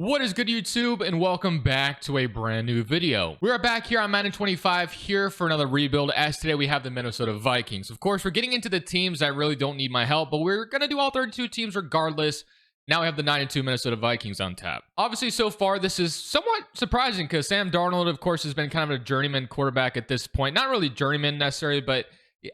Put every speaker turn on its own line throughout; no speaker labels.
What is good, YouTube, and welcome back to a brand new video. We are back here on Madden 25 here for another rebuild, as today we have the Minnesota Vikings. Of course, we're getting into the teams that really don't need my help, but we're going to do all 32 teams regardless. Now we have the 9-2 Minnesota Vikings on tap. Obviously, so far, this is somewhat surprising because Sam Darnold, of course, has been kind of a journeyman quarterback at this point. Not really journeyman necessarily, but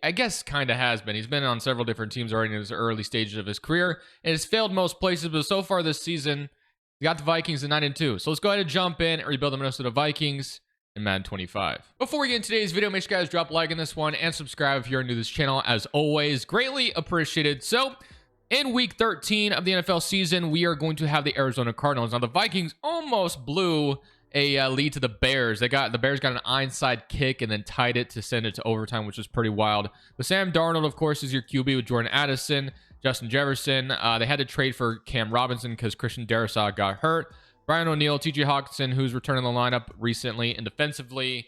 I guess kind of has been. He's been on several different teams already in his early stages of his career and has failed most places, but so far this season, we got the Vikings at 9-2. So let's go ahead and jump in and rebuild the Minnesota Vikings in Madden 25. Before we get into today's video, make sure you guys drop a like on this one and subscribe if you're new to this channel. As always, greatly appreciated. So in week 13 of the NFL season, we are going to have the Arizona Cardinals. Now the Vikings almost blew a lead to the Bears. The Bears got an onside kick and then tied it to send it to overtime, which was pretty wild. But Sam Darnold, of course, is your QB with Jordan Addison, Justin Jefferson. They had to trade for Cam Robinson because Christian Darrisaw got hurt. Brian O'Neill, TJ Hawkinson, who's returning the lineup recently. And defensively,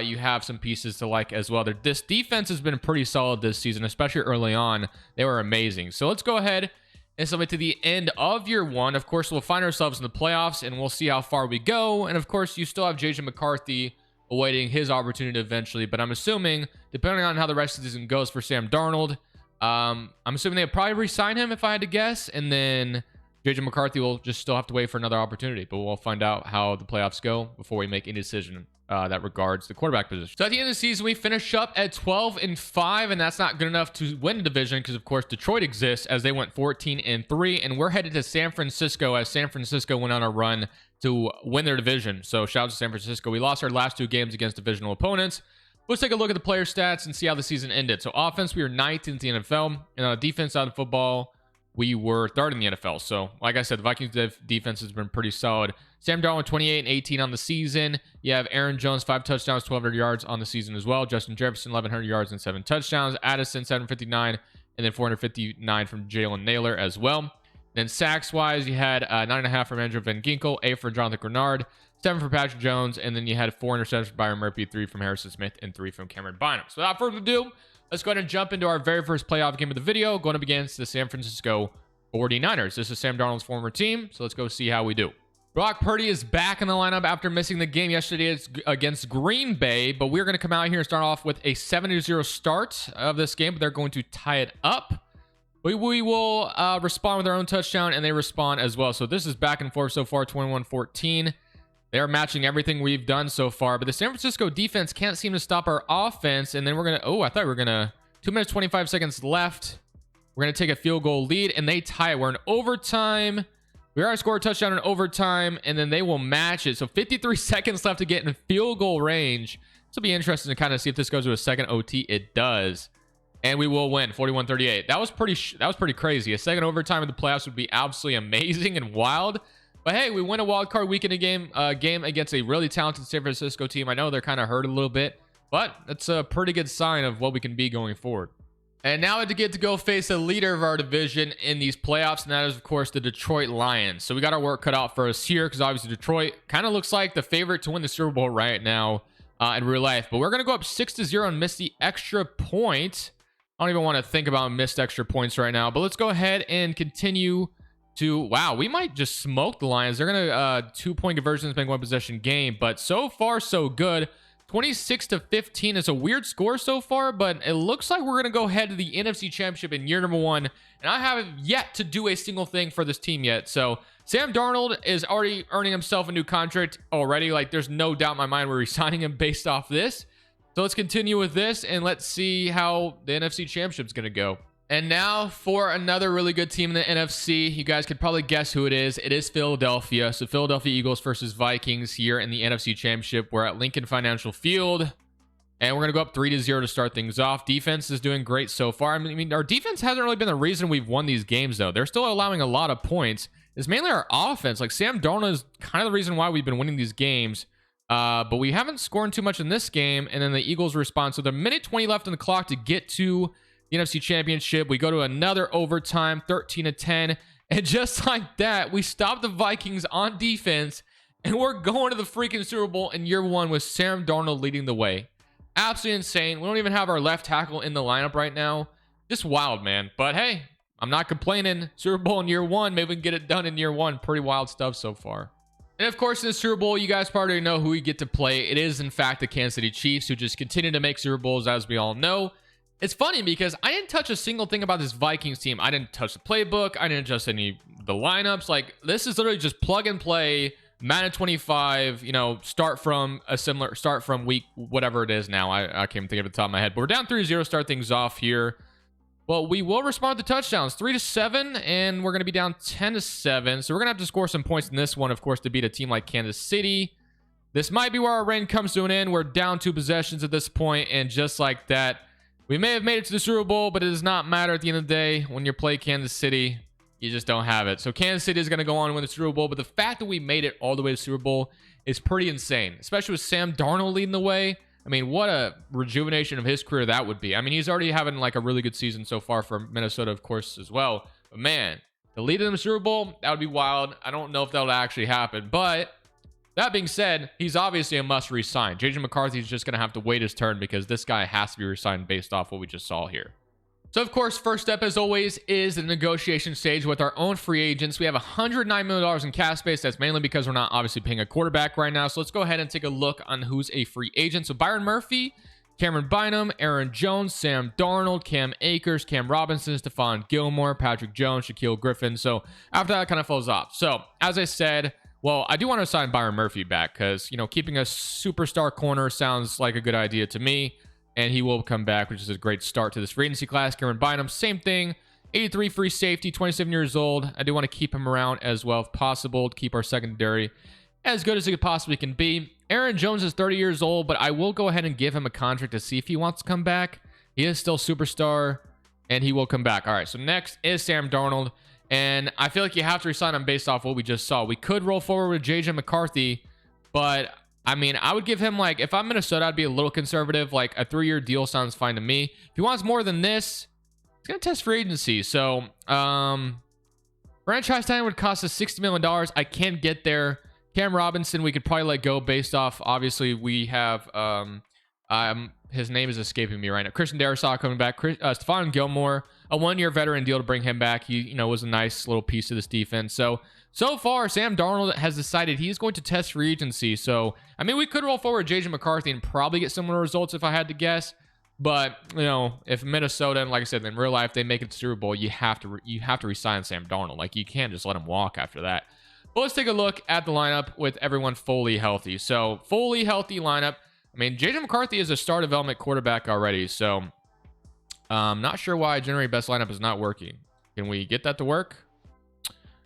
you have some pieces to like as well. This defense has been pretty solid this season, especially early on. They were amazing. So let's go ahead and submit to the end of year one. Of course, we'll find ourselves in the playoffs, and we'll see how far we go. And of course, you still have JJ McCarthy awaiting his opportunity eventually. But I'm assuming, depending on how the rest of the season goes for Sam Darnold, I'm assuming they'll probably re-sign him if I had to guess, and then JJ McCarthy will just still have to wait for another opportunity. But we'll find out how the playoffs go before we make any decision that regards the quarterback position. So at the end of the season, we finish up at 12-5, and that's not good enough to win the division because, of course, Detroit exists as they went 14-3, and we're headed to San Francisco as San Francisco went on a run to win their division. So shout out to San Francisco. We lost our last two games against divisional opponents. Let's take a look at the player stats and see how the season ended. So offense, we were 9th in the NFL, and on the defense side of football, we were 3rd in the NFL. So like I said, the Vikings defense has been pretty solid. Sam Darnold 28-18 on the season. You have Aaron Jones 5 touchdowns, 1,200 yards on the season as well. Justin Jefferson 1,100 yards and 7 touchdowns. Addison 759, and then 459 from Jalen Naylor as well. Then sacks wise, you had 9.5 from Andrew Van Ginkel, 8 for Jonathan Grenard, 7 for Patrick Jones, and then you had 4 interceptions from Byron Murphy, 3 from Harrison Smith, and 3 from Cameron Bynum. So without further ado, let's go ahead and jump into our very first playoff game of the video, going up against the San Francisco 49ers. This is Sam Darnold's former team, so let's go see how we do. Brock Purdy is back in the lineup after missing the game yesterday against Green Bay, but we're going to come out here and start off with a 7-0 start of this game, but they're going to tie it up. We will respond with our own touchdown, and they respond as well. So this is back and forth so far, 21-14. They're matching everything we've done so far, but the San Francisco defense can't seem to stop our offense, and then we're going to... Oh, I thought we were going to... 2 minutes, 25 seconds left. We're going to take a field goal lead, and they tie it. We're in overtime. We already scored a touchdown in overtime, and then they will match it. So 53 seconds left to get in field goal range. This will be interesting to kind of see if this goes to a second OT. It does. And we will win 41-38. That was pretty crazy. A second overtime in the playoffs would be absolutely amazing and wild. But hey, we win a wild card weekend game against a really talented San Francisco team. I know they're kind of hurt a little bit, but it's a pretty good sign of what we can be going forward. And now to get to go face the leader of our division in these playoffs, and that is, of course, the Detroit Lions. So we got our work cut out for us here because obviously Detroit kind of looks like the favorite to win the Super Bowl right now in real life. But we're going to go up 6-0 and miss the extra point. I don't even want to think about missed extra points right now, but let's go ahead and continue to... Wow, we might just smoke the Lions. They're going to 2-point conversions, make 1 possession game, but so far so good. 26-15 is a weird score so far, but it looks like we're going to go ahead to the NFC Championship in year number 1, and I haven't yet to do a single thing for this team yet. So Sam Darnold is already earning himself a new contract already. Like, there's no doubt in my mind we're re-signing him based off this. So let's continue with this, and let's see how the NFC Championship is going to go. And now for another really good team in the NFC. You guys could probably guess who it is. It is Philadelphia. So Philadelphia Eagles versus Vikings here in the NFC Championship. We're at Lincoln Financial Field, and we're going to go up 3-0 to start things off. Defense is doing great so far. I mean, our defense hasn't really been the reason we've won these games, though. They're still allowing a lot of points. It's mainly our offense. Like, Sam Darnold is kind of the reason why we've been winning these games. But we haven't scored too much in this game, and then the Eagles respond. So the minute 20 left on the clock to get to the NFC Championship. We go to another overtime, 13-10, and just like that, we stop the Vikings on defense, and we're going to the freaking Super Bowl in year 1 with Sam Darnold leading the way. Absolutely insane. We don't even have our left tackle in the lineup right now. Just wild, man. But hey, I'm not complaining. Super Bowl in year 1. Maybe we can get it done in year 1. Pretty wild stuff so far. And of course, in the Super Bowl, you guys probably know who we get to play. It is, in fact, the Kansas City Chiefs, who just continue to make Super Bowls, as we all know. It's funny because I didn't touch a single thing about this Vikings team. I didn't touch the playbook. I didn't adjust any of the lineups. Like, this is literally just plug and play. Madden 25, you know, start from week, whatever it is now. I can't think of it at the top of my head. But we're down 3-0, start things off here. Well, we will respond to touchdowns, 3-7, and we're going to be down 10-7. So we're going to have to score some points in this one, of course, to beat a team like Kansas City. This might be where our reign comes to an end. We're down 2 possessions at this point, and just like that, we may have made it to the Super Bowl, but it does not matter at the end of the day. When you play Kansas City, you just don't have it. So Kansas City is going to go on and win the Super Bowl, but the fact that we made it all the way to the Super Bowl is pretty insane, especially with Sam Darnold leading the way. I mean, what a rejuvenation of his career that would be. I mean, he's already having like a really good season so far for Minnesota, of course, as well. But man, to lead in the Super Bowl, that would be wild. I don't know if that would actually happen. But that being said, he's obviously a must re-sign. JJ McCarthy's just going to have to wait his turn because this guy has to be re-signed based off what we just saw here. So, of course, first step, as always, is the negotiation stage with our own free agents. We have $109 million in cap space. That's mainly because we're not obviously paying a quarterback right now. So let's go ahead and take a look on who's a free agent. So Byron Murphy, Cameron Bynum, Aaron Jones, Sam Darnold, Cam Akers, Cam Robinson, Stephon Gilmore, Patrick Jones, Shaquille Griffin. So after that, it kind of falls off. So as I said, well, I do want to sign Byron Murphy back because, you know, keeping a superstar corner sounds like a good idea to me. And he will come back, which is a great start to this free agency class. Cameron Bynum, same thing. 83 free safety, 27 years old. I do want to keep him around as well if possible to keep our secondary as good as it possibly can be. Aaron Jones is 30 years old, but I will go ahead and give him a contract to see if he wants to come back. He is still superstar, and he will come back. All right, so next is Sam Darnold. And I feel like you have to resign him based off what we just saw. We could roll forward with JJ McCarthy, but I mean, I would give him, like, if I'm Minnesota, I'd be a little conservative. Like, a 3-year deal sounds fine to me. If he wants more than this, he's going to test free agency. So, franchise tag would cost us $60 million. I can't get there. Cam Robinson, we could probably let go based off, obviously, we have, his name is escaping me right now. Christian Darrisaw coming back. Stephon Gilmore, a 1-year veteran deal to bring him back. He, you know, was a nice little piece of this defense. So far, Sam Darnold has decided he's going to test free agency. So, I mean, we could roll forward JJ McCarthy and probably get similar results if I had to guess. But, you know, if Minnesota, and like I said, in real life, they make it to Super Bowl, you have to resign Sam Darnold. Like, you can't just let him walk after that. But let's take a look at the lineup with everyone fully healthy. So, fully healthy lineup. I mean, JJ McCarthy is a star development quarterback already. So, I'm not sure why January best lineup is not working. Can we get that to work?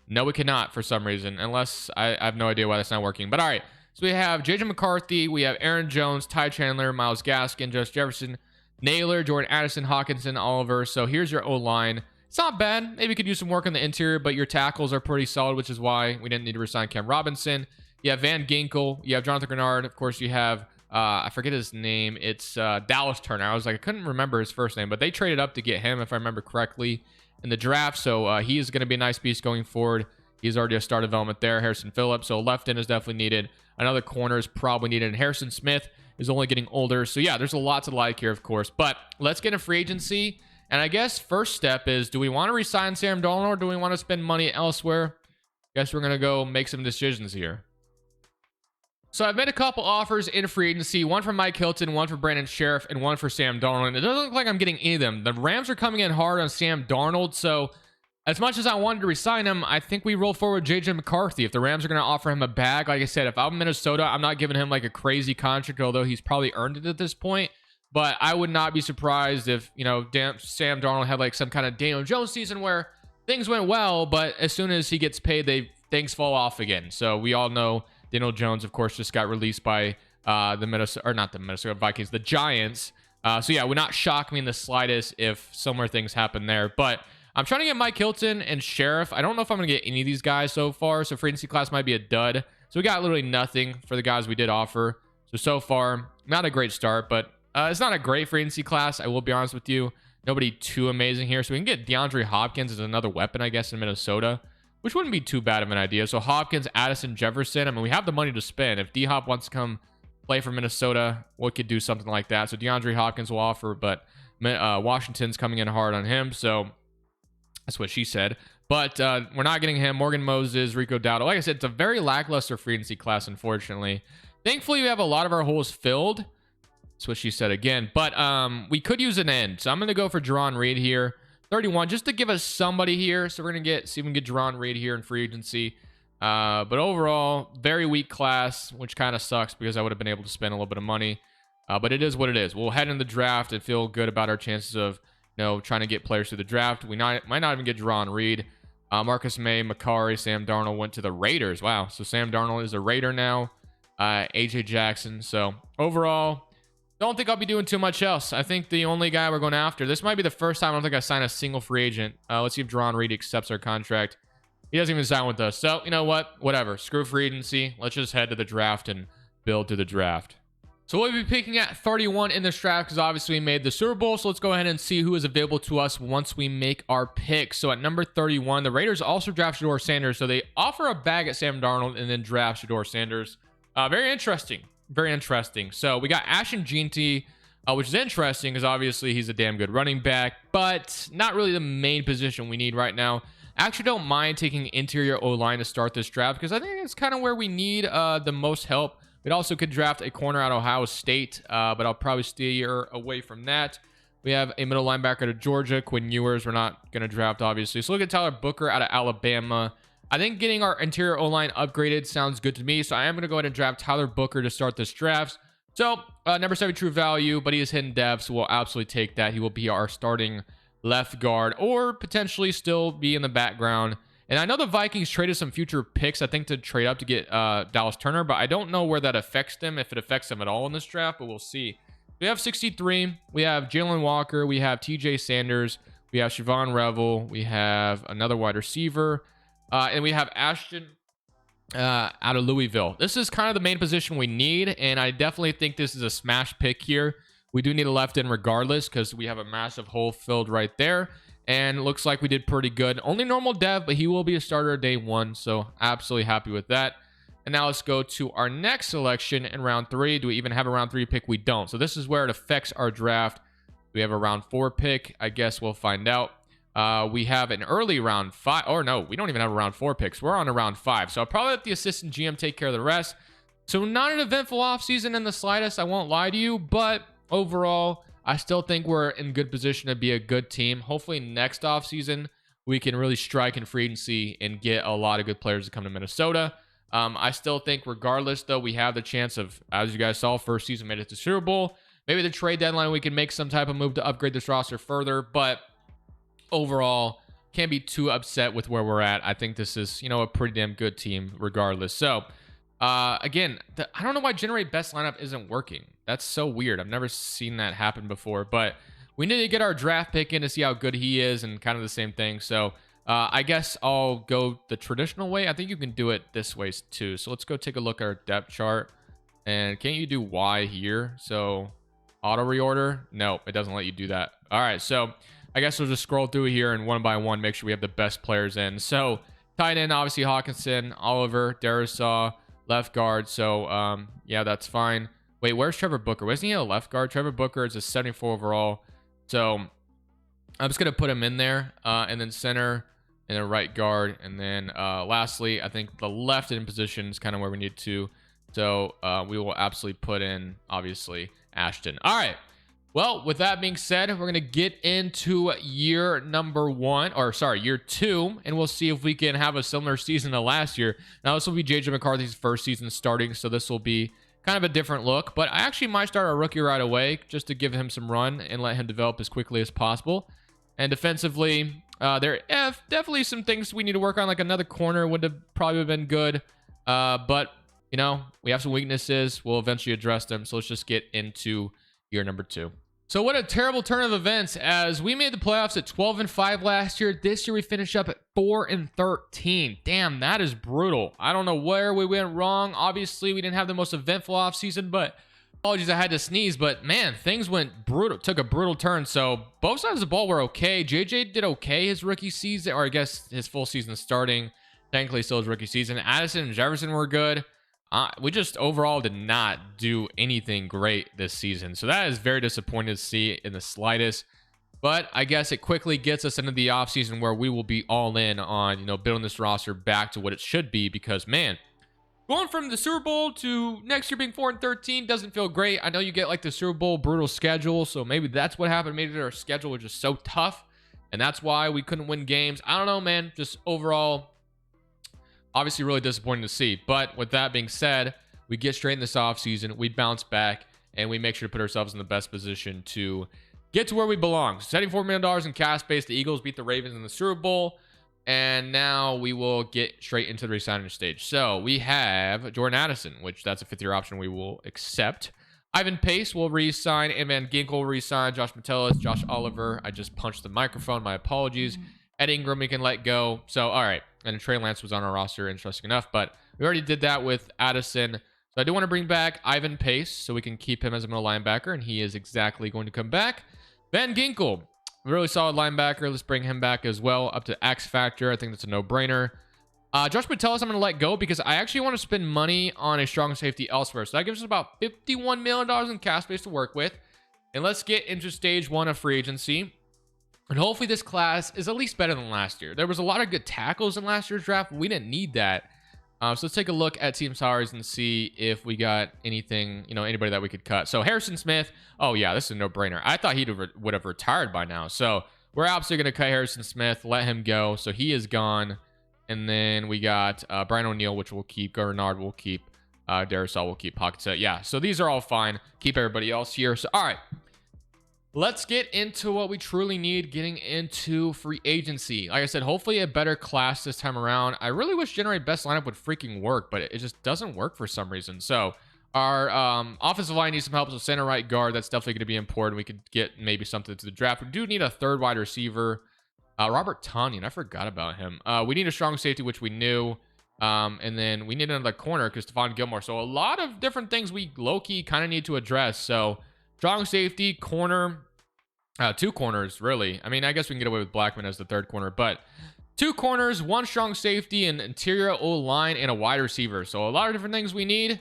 No, we cannot for some reason, unless I have no idea why that's not working. But all right, so we have JJ McCarthy, we have Aaron Jones, Ty Chandler, Myles Gaskin, Josh Jefferson, Naylor, Jordan Addison, Hawkinson, Oliver. So here's your O-line. It's not bad. Maybe you could use some work on the interior, but your tackles are pretty solid, which is why we didn't need to resign Cam Robinson. You have Van Ginkel, you have Jonathan Grenard. Of course, you have, I forget his name. It's Dallas Turner. I was like, I couldn't remember his first name, but they traded up to get him, if I remember correctly, in the draft. So he is going to be a nice piece going forward. He's already a star development there. Harrison Phillips. So left end is definitely needed. Another corner is probably needed. And Harrison Smith is only getting older. So yeah, there's a lot to like here, of course. But let's get a free agency. And I guess first step is, do we want to re-sign Sam Darnold or do we want to spend money elsewhere? Guess we're going to go make some decisions here. So I've made a couple offers in free agency, one for Mike Hilton, one for Brandon Sheriff, and one for Sam Darnold. And it doesn't look like I'm getting any of them. The Rams are coming in hard on Sam Darnold. So as much as I wanted to resign him, I think we roll forward JJ McCarthy. If the Rams are going to offer him a bag, like I said, if I'm Minnesota, I'm not giving him like a crazy contract, although he's probably earned it at this point. But I would not be surprised if, you know, Sam Darnold had like some kind of Daniel Jones season where things went well, but as soon as he gets paid, things fall off again. So we all know Daniel Jones, of course, just got released by the Minnesota Vikings, the Giants. So yeah, it would not shock me in the slightest if similar things happen there. But I'm trying to get Mike Hilton and Sheriff. I don't know if I'm going to get any of these guys so far. So free agency class might be a dud. So we got literally nothing for the guys we did offer. So far, not a great start, but it's not a great free agency class. I will be honest with you. Nobody too amazing here. So we can get DeAndre Hopkins as another weapon, I guess, in Minnesota, which wouldn't be too bad of an idea. So Hopkins, Addison, Jefferson. I mean, we have the money to spend. If D-Hop wants to come play for Minnesota, we could do something like that. So DeAndre Hopkins will offer, but Washington's coming in hard on him. So that's what she said. But we're not getting him. Morgan Moses, Rico Dowdle. Like I said, it's a very lackluster free agency class, unfortunately. Thankfully, we have a lot of our holes filled. That's what she said again. But we could use an end. So I'm going to go for Jerron Reed here. 31, just to give us somebody here. So we're going to see if we can get Jerron Reed here in free agency. But overall, very weak class, which kind of sucks because I would have been able to spend a little bit of money. But it is what it is. We'll head in the draft and feel good about our chances of, trying to get players through the draft. We might not even get Jerron Reed. Marcus May, Macari, Sam Darnold went to the Raiders. Wow. So Sam Darnold is a Raider now. AJ Jackson. So overall, don't think I'll be doing too much else. I think the only guy we're going after, this might be the first time I don't think I sign a single free agent. Let's see if Jerron Reed accepts our contract. He doesn't even sign with us. So, you know what? Whatever. Screw free agency. Let's just head to the draft and build to the draft. So we'll be picking at 31 in this draft because obviously we made the Super Bowl. So let's go ahead and see who is available to us once we make our pick. So at number 31, the Raiders also draft Shedeur Sanders. So they offer a bag at Sam Darnold and then draft Shedeur Sanders. Very interesting. Very interesting. So we got Ashton Jeanty, which is interesting because obviously he's a damn good running back, but not really the main position we need right now. I actually don't mind taking interior O-line to start this draft because I think it's kind of where we need the most help. We also could draft a corner out of Ohio State, but I'll probably steer away from that. We have a middle linebacker to Georgia, Quinn Ewers. We're not going to draft, obviously. So look at Tyler Booker out of Alabama. I think getting our interior O-line upgraded sounds good to me. So I am going to go ahead and draft Tyler Booker to start this draft. So number 7 true value, but he is hidden depth, so we'll absolutely take that. He will be our starting left guard or potentially still be in the background. And I know the Vikings traded some future picks, I think, to trade up to get Dallas Turner, but I don't know where that affects them, if it affects them at all in this draft, but we'll see. We have 63. We have Jalen Walker. We have TJ Sanders. We have Siobhan Revel. We have another wide receiver. And we have Ashton out of Louisville. This is kind of the main position we need, and I definitely think this is a smash pick here. We do need a left end regardless because we have a massive hole filled right there. And it looks like we did pretty good. Only normal dev, but he will be a starter day 1. So absolutely happy with that. And now let's go to our next selection in round 3. Do we even have a round 3 pick? We don't. So this is where it affects our draft. We have a round 4 pick. I guess we'll find out. We have an early round 5. Or no, we don't even have a round 4 picks. We're on a round 5. So I'll probably let the assistant GM take care of the rest. So not an eventful offseason in the slightest. I won't lie to you. But overall, I still think we're in good position to be a good team. Hopefully next offseason, we can really strike in free agency and get a lot of good players to come to Minnesota. I still think regardless, though, we have the chance of, as you guys saw, first season made it to Super Bowl. Maybe the trade deadline, we can make some type of move to upgrade this roster further. But overall, can't be too upset with where we're at. I think this is, a pretty damn good team regardless. So, again, I don't know why generate best lineup isn't working. That's so weird. I've never seen that happen before, but we need to get our draft pick in to see how good he is and kind of the same thing. So I guess I'll go the traditional way. I think you can do it this way too. So let's go take a look at our depth chart. And can't you do Y here? So auto reorder? No, it doesn't let you do that. All right. So I guess we'll just scroll through here and one by one, make sure we have the best players in. So tight end, obviously Hawkinson, Oliver, Darisaw, left guard. So yeah, that's fine. Wait, where's Trevor Booker? Wasn't he a left guard? Trevor Booker is a 74 overall. So I'm just going to put him in there. And then center and then right guard. And then lastly, I think the left end position is kind of where we need to. So we will absolutely put in, obviously, Ashton. All right. Well, with that being said, we're going to get into year 2. And we'll see if we can have a similar season to last year. Now, this will be JJ McCarthy's first season starting. So this will be kind of a different look, but I actually might start our rookie right away just to give him some run and let him develop as quickly as possible. And defensively, there are definitely some things we need to work on, like another corner would have probably been good. But, we have some weaknesses. We'll eventually address them. So let's just get into year number 2. So what a terrible turn of events, as we made the playoffs at 12-5 last year. This year we finished up at 4-13. Damn, that is brutal. I don't know where we went wrong. Obviously, we didn't have the most eventful offseason, but apologies, I had to sneeze. But man, things went brutal. Took a brutal turn. So both sides of the ball were okay. JJ did okay his rookie season, or I guess his full season starting. Thankfully, still his rookie season. Addison and Jefferson were good. We just overall did not do anything great this season. So that is very disappointing to see in the slightest. But I guess it quickly gets us into the offseason where we will be all in on, you know, building this roster back to what it should be, because, man, going from the Super Bowl to next year being 4-13 doesn't feel great. I know you get like the Super Bowl brutal schedule, so maybe that's what happened. Maybe our schedule was just so tough, and that's why we couldn't win games. I don't know, man. Just overall, obviously really disappointing to see. But with that being said, we get straight in this offseason, we bounce back, and we make sure to put ourselves in the best position to get to where we belong. $74 million in cap space. The Eagles beat the Ravens in the Super Bowl. And now we will get straight into the re-signing stage. So we have Jordan Addison, which that's a 5th-year option we will accept. Ivan Pace will re-sign. And Van Ginkel will re-sign. Josh Metellus, Josh Oliver. I just punched the microphone. My apologies. Ed Ingram we can let go. So, all right. And Trey Lance was on our roster, interesting enough. But we already did that with Addison. So I do want to bring back Ivan Pace so we can keep him as a middle linebacker. And he is exactly going to come back. Van Ginkel, really solid linebacker. Let's bring him back as well, up to X Factor. I think that's a no-brainer. Josh Metellus, I'm going to let go because I actually want to spend money on a strong safety elsewhere. So that gives us about $51 million in cap space to work with. And let's get into stage 1 of free agency. And hopefully this class is at least better than last year. There was a lot of good tackles in last year's draft. We didn't need that. So let's take a look at team salaries and see if we got anything, you know, anybody that we could cut. So Harrison Smith, oh yeah, this is a no-brainer. I thought he would have retired by now. So we're absolutely going to cut Harrison Smith, let him go. So he is gone. And then we got Brian O'Neill, which we'll keep. Gernard we'll keep. Darrisaw will keep. Pocket set. Yeah, so these are all fine. Keep everybody else here. So, all right. Let's get into what we truly need getting into free agency. Like I said, hopefully a better class this time around. I really wish Generate Best Lineup would freaking work, but it just doesn't work for some reason. So our offensive line needs some help. So center right guard, that's definitely going to be important. We could get maybe something to the draft. We do need a 3rd wide receiver. Robert Tonyan, I forgot about him. We need a strong safety, which we knew. And then we need another corner because Stephon Gilmore. So a lot of different things we low-key kind of need to address. So strong safety, corner, 2 corners, really. I mean, I guess we can get away with Blackman as the 3rd corner, but 2 corners, 1 strong safety, an interior O-line, and a wide receiver. So a lot of different things we need.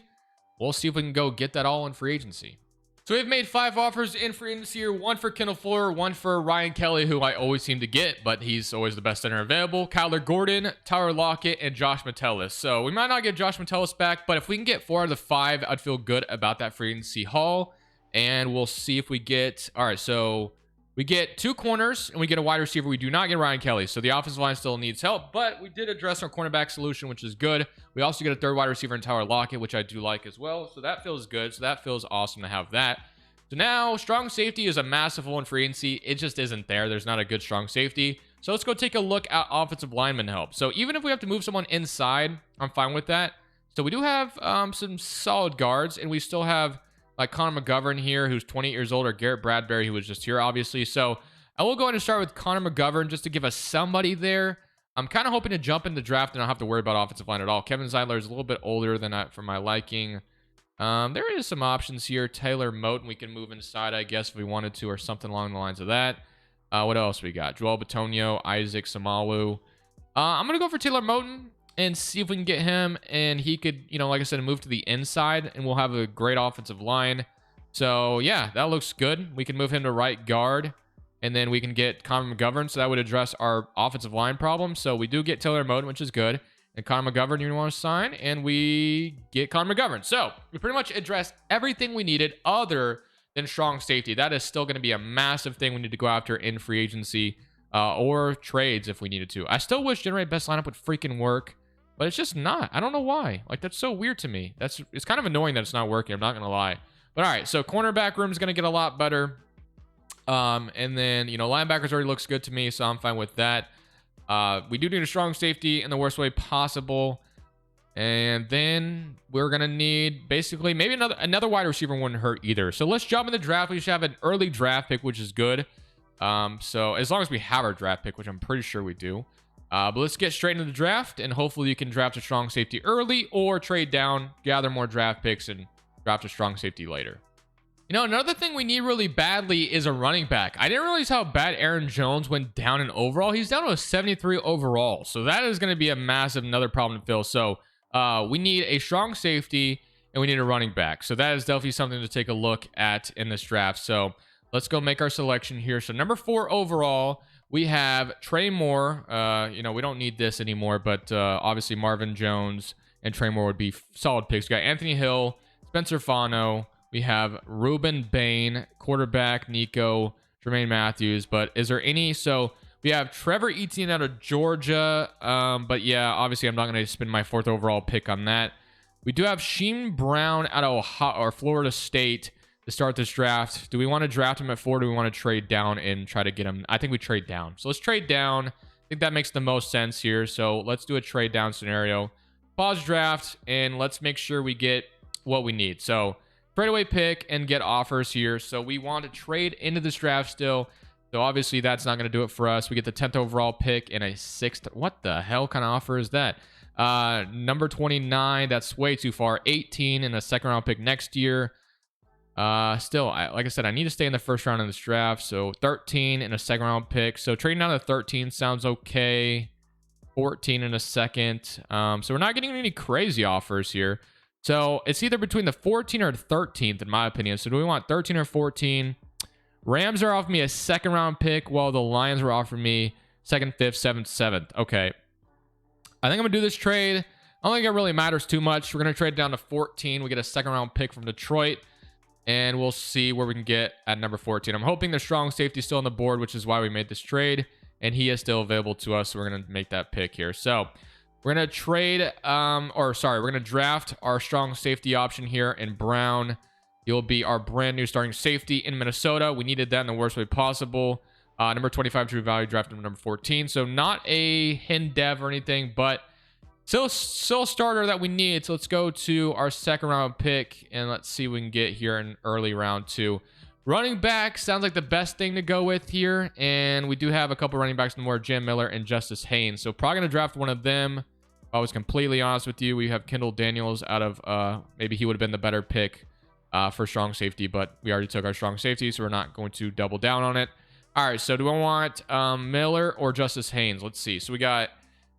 We'll see if we can go get that all in free agency. So we've made 5 offers in free agency here. 1 for Kendall Fuller, 1 for Ryan Kelly, who I always seem to get, but he's always the best center available. Kyler Gordon, Tyler Lockett, and Josh Metellus. So we might not get Josh Metellus back, but if we can get 4 out of the 5, I'd feel good about that free agency haul. And we'll see if we get... All right, so we get 2 corners, and we get a wide receiver. We do not get Ryan Kelly, so the offensive line still needs help, but we did address our cornerback solution, which is good. We also get a 3rd wide receiver in Tyler Lockett, which I do like as well, so that feels good. So that feels awesome to have that. So now, strong safety is a massive hole in free agency. It just isn't there. There's not a good strong safety. So let's go take a look at offensive lineman help. So even if we have to move someone inside, I'm fine with that. So we do have some solid guards, and we still have like Connor McGovern here, who's 28 years old, or Garrett Bradbury, who was just here, obviously. So I will go ahead and start with Connor McGovern just to give us somebody there. I'm kind of hoping to jump in the draft and not have to worry about offensive line at all. Kevin Zeidler is a little bit older than that for my liking. There is some options here. Taylor Moton, we can move inside, I guess, if we wanted to, or something along the lines of that. What else we got? Joel Bitonio, Isaac Samalu. I'm going to go for Taylor Moton and see if we can get him, and he could, you know, like I said, move to the inside, and we'll have a great offensive line. So, yeah, that looks good. We can move him to right guard, and then we can get Connor McGovern, so that would address our offensive line problem. So we do get Taylor Moton, which is good. And Connor McGovern, you want to sign, and we get Connor McGovern. So we pretty much addressed everything we needed other than strong safety. That is still going to be a massive thing we need to go after in free agency or trades if we needed to. I still wish Generate Best Lineup would freaking work, but it's just not. I don't know why. Like, that's so weird to me. It's kind of annoying that it's not working. I'm not going to lie. But all right, so cornerback room is going to get a lot better. And then, you know, linebackers already looks good to me, so I'm fine with that. We do need a strong safety in the worst way possible. And then we're going to need basically maybe another wide receiver wouldn't hurt either. So let's jump in the draft. We should have an early draft pick, which is good. So as long as we have our draft pick, which I'm pretty sure we do. But let's get straight into the draft, and hopefully you can draft a strong safety early or trade down, gather more draft picks, and draft a strong safety later. You know, another thing we need really badly is a running back. I didn't realize how bad Aaron Jones went down in overall. He's down to a 73 overall. So that is going to be a massive another problem to fill. So we need a strong safety, and we need a running back. So that is definitely something to take a look at in this draft. So let's go make our selection here. So number 4 overall, we have Trey Moore. We don't need this anymore, but obviously Marvin Jones and Trey Moore would be solid picks. We got Anthony Hill, Spencer Fano. We have Ruben Bain, quarterback, Nico, Jermaine Matthews. But is there any? So we have Trevor Etienne out of Georgia. But yeah, obviously I'm not going to spend my 4th overall pick on that. We do have Sheen Brown out of Ohio, or Florida State to start this draft. Do we want to draft him at 4? Do we want to trade down and try to get him? I think we trade down. So let's trade down. I think that makes the most sense here. So let's do a trade down scenario. Pause draft, and let's make sure we get what we need. So trade away pick and get offers here. So we want to trade into this draft still. So obviously that's not going to do it for us. We get the 10th overall pick and a 6th. What the hell kind of offer is that? Number 29. That's way too far. 18 and a 2nd round pick next year. Still, like I said, I need to stay in the 1st round of this draft. So 13 and a 2nd round pick. So trading down to 13 sounds okay. 14 and a 2nd. So we're not getting any crazy offers here. So it's either between the 14th or 13th, in my opinion. So do we want 13 or 14? Rams are offering me a 2nd round pick, while the Lions were offering me 2nd, 5th, 7th, 7th. Okay. I think I'm going to do this trade. I don't think it really matters too much. We're going to trade down to 14. We get a 2nd round pick from Detroit. And we'll see where we can get at number 14. I'm hoping the strong safety is still on the board, which is why we made this trade. And he is still available to us. So we're going to make that pick here. So we're going to trade, we're going to draft our strong safety option here in Brown. He'll be our brand new starting safety in Minnesota. We needed that in the worst way possible. Number 25 true value, drafted number 14. So not a hidden dev or anything, but still a starter that we need. So let's go to our 2nd round pick and let's see what we can get here in early round 2. Running back sounds like the best thing to go with here. And we do have a couple running backs more, Jam Miller and Justice Haynes. So probably going to draft one of them. If I was completely honest with you, we have Kendall Daniels out of, maybe he would have been the better pick for strong safety, but we already took our strong safety, so we're not going to double down on it. All right, so do I want Miller or Justice Haynes? Let's see. So we got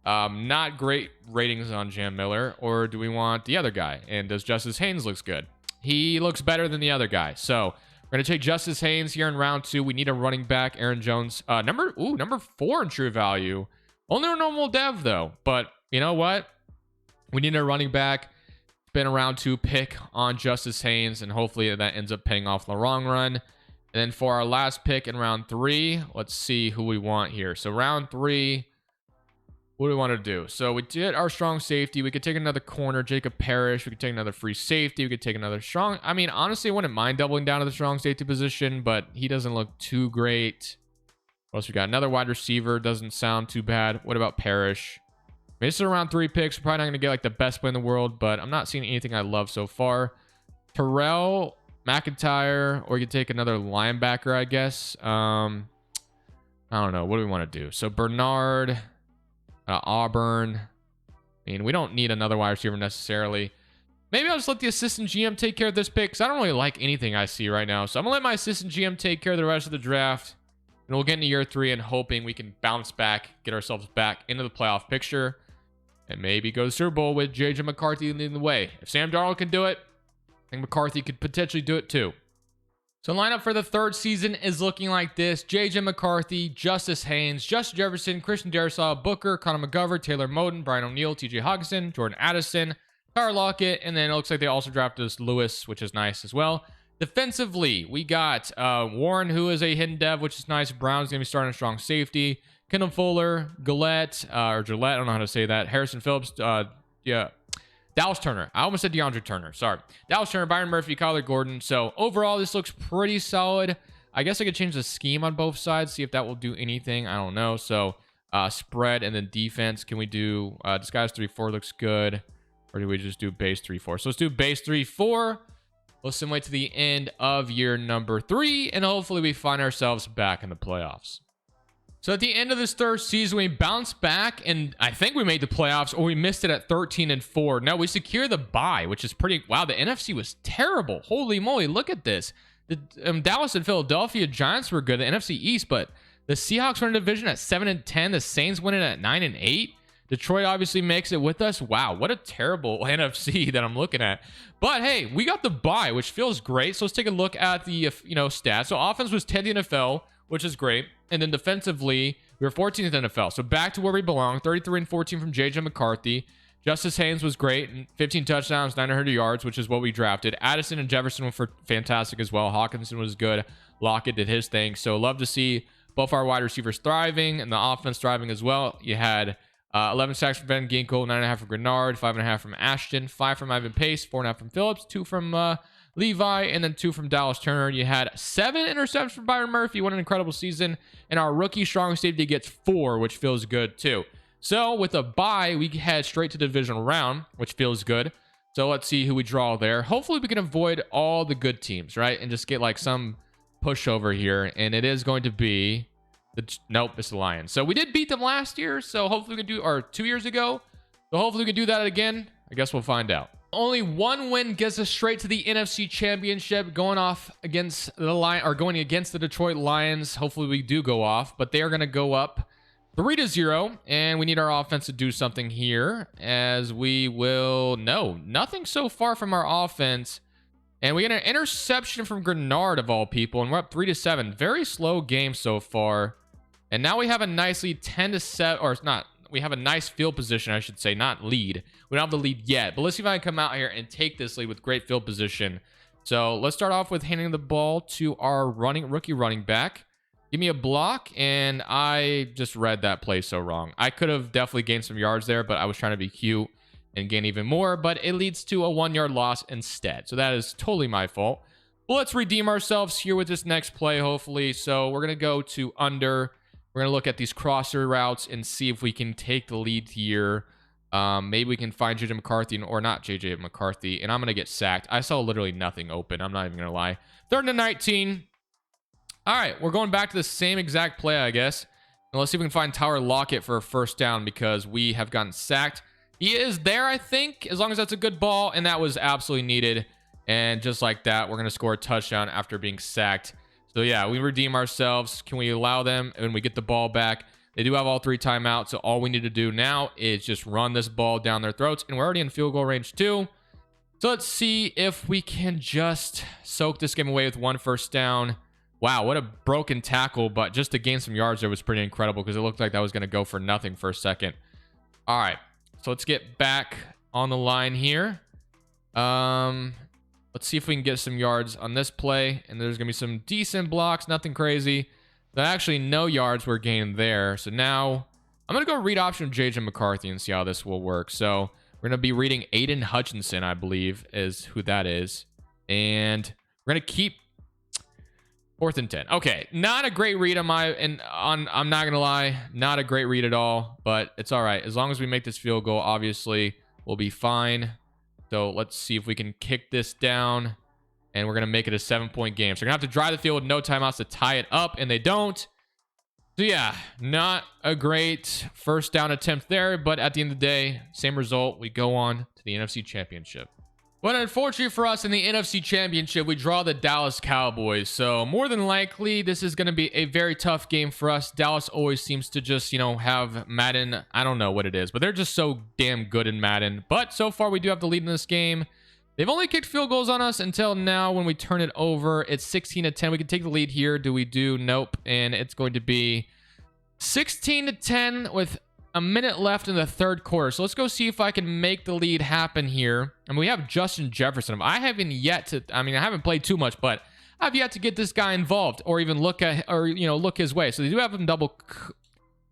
not great ratings on Jam Miller, or do we want the other guy? And does Justice Haynes looks good? He looks better than the other guy. So we're going to take Justice Haynes here in round 2. We need a running back. Aaron Jones, number 4 in true value. Only a normal dev, though. But you know what? We need a running back. Been a round 2 pick on Justice Haynes, and hopefully that ends up paying off in the long run. And then for our last pick in round 3, let's see who we want here. So round 3, what do we want to do? So we did our strong safety. We could take another corner, Jacob Parrish. We could take another free safety. We could take another strong. I mean, honestly, I wouldn't mind doubling down to the strong safety position, but he doesn't look too great. What else we got? Another wide receiver. Doesn't sound too bad. What about Parrish? I mean, this is around 3 picks. We're probably not going to get like the best play in the world, but I'm not seeing anything I love so far. Terrell McIntyre, or you could take another linebacker, I guess. I don't know. What do we want to do? So Bernard, Auburn. I mean, we don't need another wide receiver necessarily. Maybe I'll just let the assistant GM take care of this pick, because I don't really like anything I see right now. So I'm going to let my assistant GM take care of the rest of the draft. And we'll get into year 3 and hoping we can bounce back, get ourselves back into the playoff picture, and maybe go to the Super Bowl with J.J. McCarthy leading the way. If Sam Darnold can do it, I think McCarthy could potentially do it too. So lineup for the 3rd season is looking like this. J.J. McCarthy, Justice Haynes, Justin Jefferson, Christian Darrisaw, Booker, Connor McGovern, Taylor Moton, Brian O'Neill, T.J. Hawkinson, Jordan Addison, Tyler Lockett, and then it looks like they also drafted us Lewis, which is nice as well. Defensively, we got Warren, who is a hidden dev, which is nice. Brown's going to be starting a strong safety. Kendall Fuller, Gillette, or Gillette, I don't know how to say that. Harrison Phillips, Dallas Turner. I almost said DeAndre Turner. Sorry. Dallas Turner, Byron Murphy, Kyler Gordon. So overall, this looks pretty solid. I guess I could change the scheme on both sides, see if that will do anything. I don't know. So spread and then defense. Can we do disguise 3-4 looks good. Or do we just do base 3-4? So let's do base 3-4. We'll simulate to the end of year number 3, and hopefully we find ourselves back in the playoffs. So at the end of this 3rd season, we bounced back, and I think we made the playoffs, or we missed it at 13-4. No, we secure the bye, which is pretty... Wow, the NFC was terrible. Holy moly, look at this. The Dallas and Philadelphia Giants were good, the NFC East, but the Seahawks were in the division at 7-10. The Saints win it at 9-8. Detroit obviously makes it with us. Wow, what a terrible NFC that I'm looking at. But hey, we got the bye, which feels great. So let's take a look at the stats. So offense was 10th in the NFL, which is great. And then defensively, we were 14th in the NFL. So back to where we belong. 33 and 14 from JJ McCarthy. Justice Haynes was great. 15 touchdowns, 900 yards, which is what we drafted. Addison and Jefferson were fantastic as well. Hawkinson was good. Lockett did his thing. So love to see both our wide receivers thriving and the offense thriving as well. You had 11 sacks from Ben Ginkle, 9.5 from Grenard, 5.5 from Ashton, 5 from Ivan Pace, 4.5 from Phillips, 2 from Levi, and then 2 from Dallas Turner. You had 7 interceptions from Byron Murphy. What an incredible season. And our rookie strong safety gets 4, which feels good too. So with a bye, we head straight to the divisional round, which feels good. So let's see who we draw there. Hopefully we can avoid all the good teams, right? And just get like some pushover here. And it is going to be nope, it's the Lions. So we did beat them last year. So hopefully we can do, or 2 years ago. So hopefully we can do that again. I guess we'll find out. Only one win gets us straight to the NFC Championship, going off against the going against the Detroit Lions. Hopefully we do go off, but they are going to go up 3-0, and we need our offense to do something here, as we will nothing so far from our offense. And we get an interception from Grenard of all people, and we're up 3-7. Very slow game so far. And now we have a nicely 10-7, or it's not. We have a nice field position, I should say, not lead. We don't have the lead yet, but let's see if I can come out here and take this lead with great field position. So let's start off with handing the ball to our rookie running back. Give me a block, and I just read that play so wrong. I could have definitely gained some yards there, but I was trying to be cute and gain even more, but it leads to a 1-yard loss instead. So that is totally my fault. But let's redeem ourselves here with this next play, hopefully. So we're going to go to under. We're going to look at these crosser routes and see if we can take the lead here. Maybe we can find JJ McCarthy, or not JJ McCarthy, and I'm going to get sacked. I saw literally nothing open. I'm not even going to lie. 3rd and 19. All right, we're going back to the same exact play, I guess. And let's see if we can find Tyler Lockett for a first down, because we have gotten sacked. He is there, I think, as long as that's a good ball, and that was absolutely needed. And just like that, we're going to score a touchdown after being sacked. So yeah, we redeem ourselves. Can we allow them? And we get the ball back. They do have all 3 timeouts, so all we need to do now is just run this ball down their throats. And we're already in field goal range too. So let's see if we can just soak this game away with 1 first down. Wow, what a broken tackle, but just to gain some yards there was pretty incredible, because it looked like that was going to go for nothing for a second. All right, so let's get back on the line here. Let's see if we can get some yards on this play, and there's going to be some decent blocks, nothing crazy. But actually, no yards were gained there. So now I'm going to go read option of JJ McCarthy and see how this will work. So we're going to be reading Aiden Hutchinson, I believe, is who that is. And we're going to keep 4th and 10. Okay, not a great read on I'm not gonna lie, not a great read at all, but it's all right. As long as we make this field goal, obviously we'll be fine. So let's see if we can kick this down, and we're gonna make it a 7-point game. So we're gonna have to drive the field with no timeouts to tie it up, and they don't. So yeah, not a great first down attempt there, but at the end of the day, same result. We go on to the NFC Championship. But unfortunately for us in the NFC Championship, we draw the Dallas Cowboys. So more than likely, this is going to be a very tough game for us. Dallas always seems to just, have Madden. I don't know what it is, but they're just so damn good in Madden. But so far, we do have the lead in this game. They've only kicked field goals on us until now. When we turn it over, it's 16-10. We can take the lead here. Do we do? Nope. And it's going to be 16-10 with a minute left in the 3rd quarter. So let's go see if I can make the lead happen here. And we have Justin Jefferson. I haven't played too much, but I've yet to get this guy involved or even look his way. So they do have him double.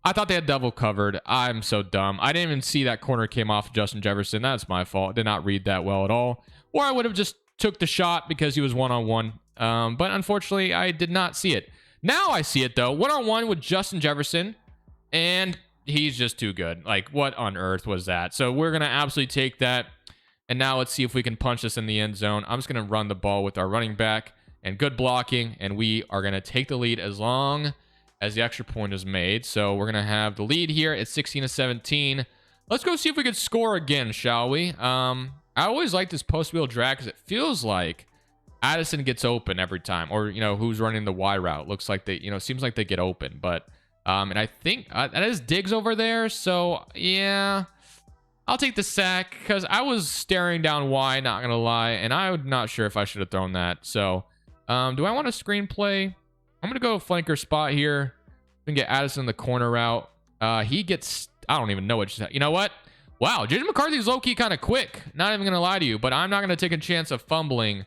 I thought they had double covered. I'm so dumb. I didn't even see that corner came off Justin Jefferson. That's my fault. Did not read that well at all. Or I would have just took the shot because he was one-on-one. But unfortunately, I did not see it. Now I see it, though. One-on-one with Justin Jefferson. And he's just too good. Like, what on earth was that? So we're going to absolutely take that. And now let's see if we can punch this in the end zone. I'm just going to run the ball with our running back and good blocking. And we are going to take the lead as long as the extra point is made. So we're going to have the lead here at 16-17. Let's go see if we could score again, shall we? I always like this post-wheel drag because it feels like Addison gets open every time. Or, who's running the Y route. Looks like they, seems like they get open. But And I think that is Diggs over there. So, yeah, I'll take the sack because I was staring down Y, not going to lie. And I'm not sure if I should have thrown that. So, do I want a screenplay? I'm going to go flanker spot here. We can get Addison in the corner route. He gets, I don't even know what, you know what? Wow, J.J. McCarthy's low-key kind of quick. Not even going to lie to you, but I'm not going to take a chance of fumbling.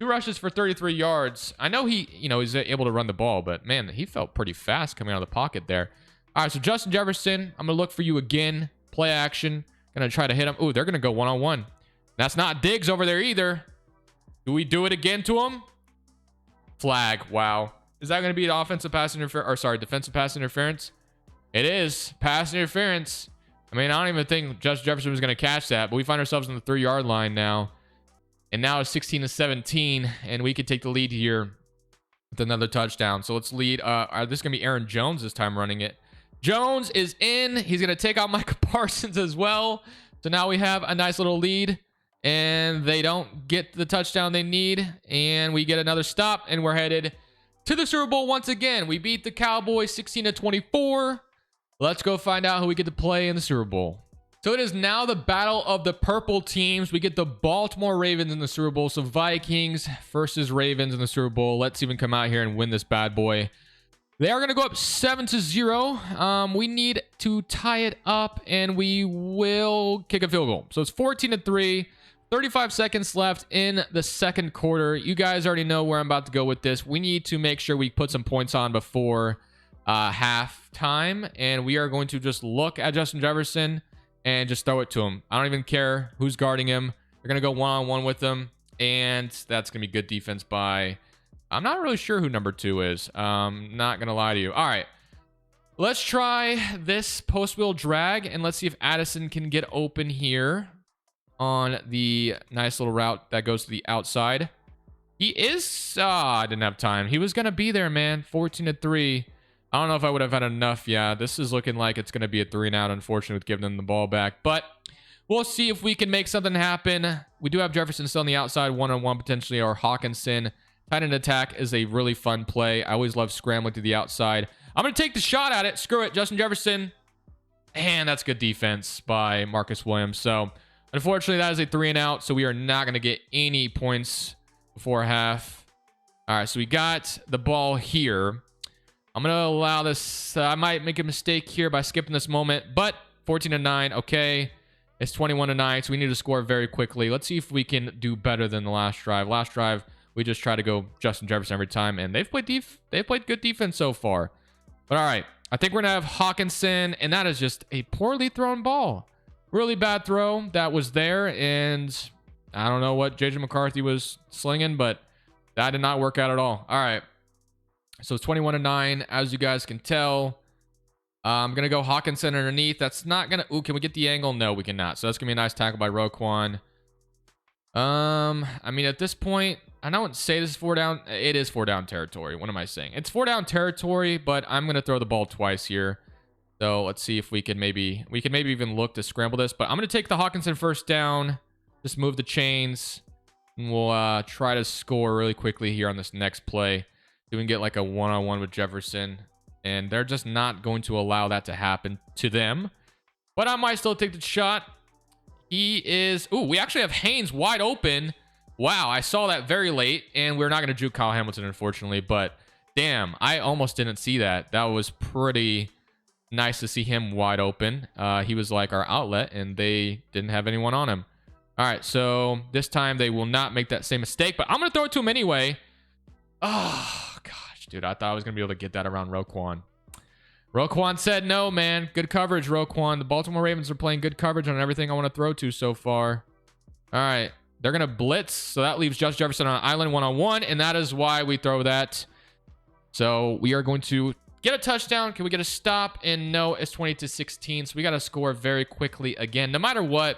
2 rushes for 33 yards. I know he, he's able to run the ball, but man, he felt pretty fast coming out of the pocket there. All right, so Justin Jefferson, I'm going to look for you again. Play action. Going to try to hit him. Ooh, they're going to go one-on-one. That's not Diggs over there either. Do we do it again to him? Flag. Wow. Is that going to be an offensive pass interference? Or sorry, defensive pass interference? It is. Pass interference. I mean, I don't even think Justin Jefferson was going to catch that, but we find ourselves on the 3-yard line now. And now it's 16-17, and we could take the lead here with another touchdown. So let's lead. This is going to be Aaron Jones this time running it. Jones is in. He's going to take out Micah Parsons as well. So now we have a nice little lead, and they don't get the touchdown they need. And we get another stop, and we're headed to the Super Bowl once again. We beat the Cowboys 16-24. Let's go find out who we get to play in the Super Bowl. So it is now the battle of the purple teams. We get the Baltimore Ravens in the Super Bowl. So Vikings versus Ravens in the Super Bowl. Let's even come out here and win this bad boy. They are going to go up 7-0. We need to tie it up, and we will kick a field goal. So it's 14-3. 35 seconds left in the second quarter. You guys already know where I'm about to go with this. We need to make sure we put some points on before half time, and we are going to just look at Justin Jefferson and just throw it to him. I don't even care who's guarding him. They're gonna go one-on-one with him, and that's gonna be good defense by, I'm not really sure who number 2 is. Not gonna lie to you. All right, let's try this post wheel drag, and let's see if Addison can get open here on the nice little route that goes to the outside. He is I didn't have time. He was gonna be there, man. 14-3. I don't know if I would have had enough. Yeah, this is looking like it's going to be a 3-and-out, unfortunately, with giving them the ball back. But we'll see if we can make something happen. We do have Jefferson still on the outside, one-on-one potentially, or Hawkinson. Tight end attack is a really fun play. I always love scrambling to the outside. I'm going to take the shot at it. Screw it. Justin Jefferson. And that's good defense by Marcus Williams. So, unfortunately, that is a 3-and-out, so we are not going to get any points before half. All right, so we got the ball here. I'm going to allow this. I might make a mistake here by skipping this moment, but 14-9. Okay. It's 21-9, so we need to score very quickly. Let's see if we can do better than the last drive. Last drive, we just try to go Justin Jefferson every time, and they've played good defense so far. But all right, I think we're going to have Hawkinson, and that is just a poorly thrown ball. Really bad throw that was there, and I don't know what J.J. McCarthy was slinging, but that did not work out at all. All right. So it's 21-9, as you guys can tell. I'm going to go Hawkinson underneath. That's not going to... Ooh, can we get the angle? No, we cannot. So that's going to be a nice tackle by Roquan. I mean, at this point, I don't say this is 4-down. It is 4-down territory. What am I saying? It's 4-down territory, but I'm going to throw the ball twice here. So let's see if we can maybe... We can maybe even look to scramble this. But I'm going to take the Hawkinson first down. Just move the chains. And we'll try to score really quickly here on this next play. We can get like a one-on-one with Jefferson, and they're just not going to allow that to happen to them. But I might still take the shot. He is... Ooh, we actually have Haynes wide open. Wow, I saw that very late, and we're not going to juke Kyle Hamilton, unfortunately, but damn, I almost didn't see that. That was pretty nice to see him wide open. He was like our outlet, and they didn't have anyone on him. All right, so this time they will not make that same mistake, but I'm going to throw it to him anyway. Oh, gosh, dude. I thought I was going to be able to get that around Roquan. Roquan said no, man. Good coverage, Roquan. The Baltimore Ravens are playing good coverage on everything I want to throw to so far. All right. They're going to blitz, so that leaves Justin Jefferson on an island one-on-one, and that is why we throw that. So we are going to get a touchdown. Can we get a stop? And no, it's 20-16, so we got to score very quickly again. No matter what,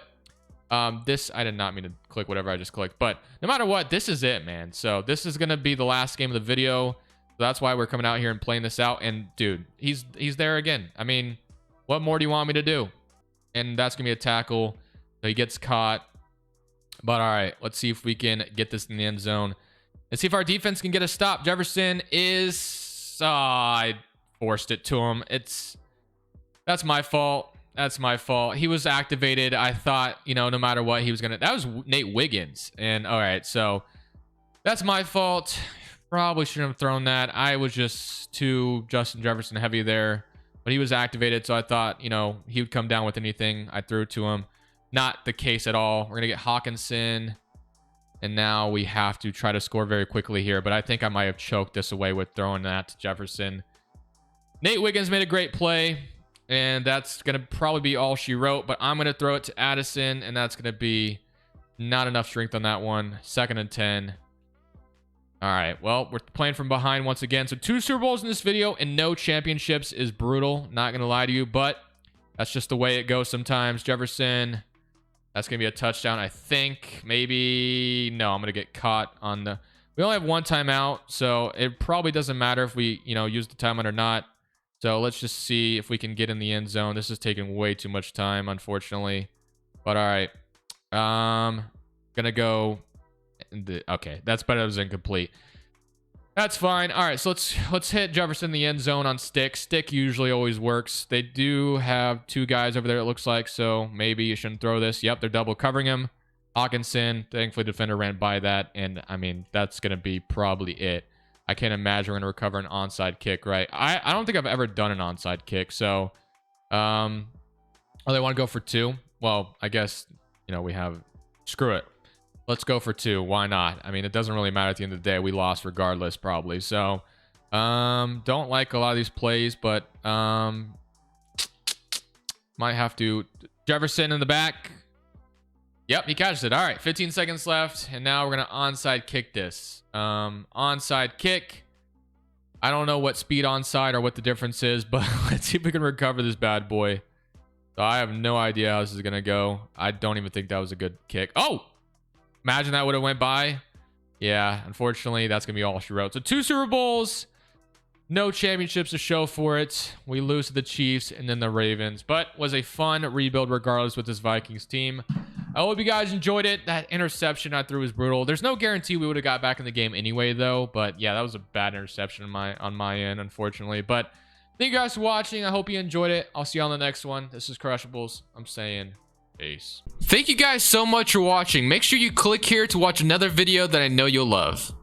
this, I did not mean to click whatever I just clicked, but no matter what, this is it, man. So this is going to be the last game of the video. So that's why we're coming out here and playing this out. And dude, he's there again. I mean, what more do you want me to do? And that's going to be a tackle. So he gets caught. But all right, let's see if we can get this in the end zone. Let's see if our defense can get a stop. Jefferson is forced it to him. That's my fault. That's my fault. He was activated. I thought, you know, no matter what, he was gonna. That was Nate Wiggins. And all right, so that's my fault. Probably shouldn't have thrown that. I was just too Justin Jefferson heavy there. But he was activated, so I thought, you know, he would come down with anything I threw to him. Not the case at all. We're gonna get Hawkinson. And now we have to try to score very quickly here. But I think I might have choked this away with throwing that to Jefferson. Nate Wiggins made a great play. And that's going to probably be all she wrote. But I'm going to throw it to Addison. And that's going to be not enough strength on that one. 2nd and 10. All right. Well, we're playing from behind once again. So 2 Super Bowls in this video and no championships is brutal. Not going to lie to you. But that's just the way it goes sometimes. Jefferson. That's going to be a touchdown, I think. Maybe. No, I'm going to get caught on the... We only have 1 timeout, so it probably doesn't matter if we, you know, use the timeout or not. So let's just see if we can get in the end zone. This is taking way too much time, unfortunately. But all right. Going to go... Okay, that's better. It was incomplete. That's fine. All right, so let's hit Jefferson in the end zone on stick. Stick usually always works. They do have 2 guys over there, it looks like, so maybe you shouldn't throw this. Yep, they're double covering him. Hawkinson, thankfully defender ran by that, and I mean, that's going to be probably it. I can't imagine we're going to recover an onside kick, right? I don't think I've ever done an onside kick, so oh, they want to go for 2? Well, I guess, you know, we have... Screw it. Let's go for 2. Why not? I mean, it doesn't really matter at the end of the day. We lost regardless, probably. So, don't like a lot of these plays, but might have to. Jefferson in the back. Yep, he catches it. All right, 15 seconds left, and now we're going to onside kick this. Onside kick. I don't know what speed onside or what the difference is, but let's see if we can recover this bad boy. So I have no idea how this is going to go. I don't even think that was a good kick. Oh! Imagine that would have went by. Yeah, unfortunately, that's going to be all she wrote. So 2 Super Bowls, no championships to show for it. We lose to the Chiefs and then the Ravens. But was a fun rebuild regardless with this Vikings team. I hope you guys enjoyed it. That interception I threw was brutal. There's no guarantee we would have got back in the game anyway, though. But yeah, that was a bad interception on my end, unfortunately. But thank you guys for watching. I hope you enjoyed it. I'll see you on the next one. This is Crushables. I'm saying... peace. Thank you guys so much for watching. Make sure you click here to watch another video that I know you'll love.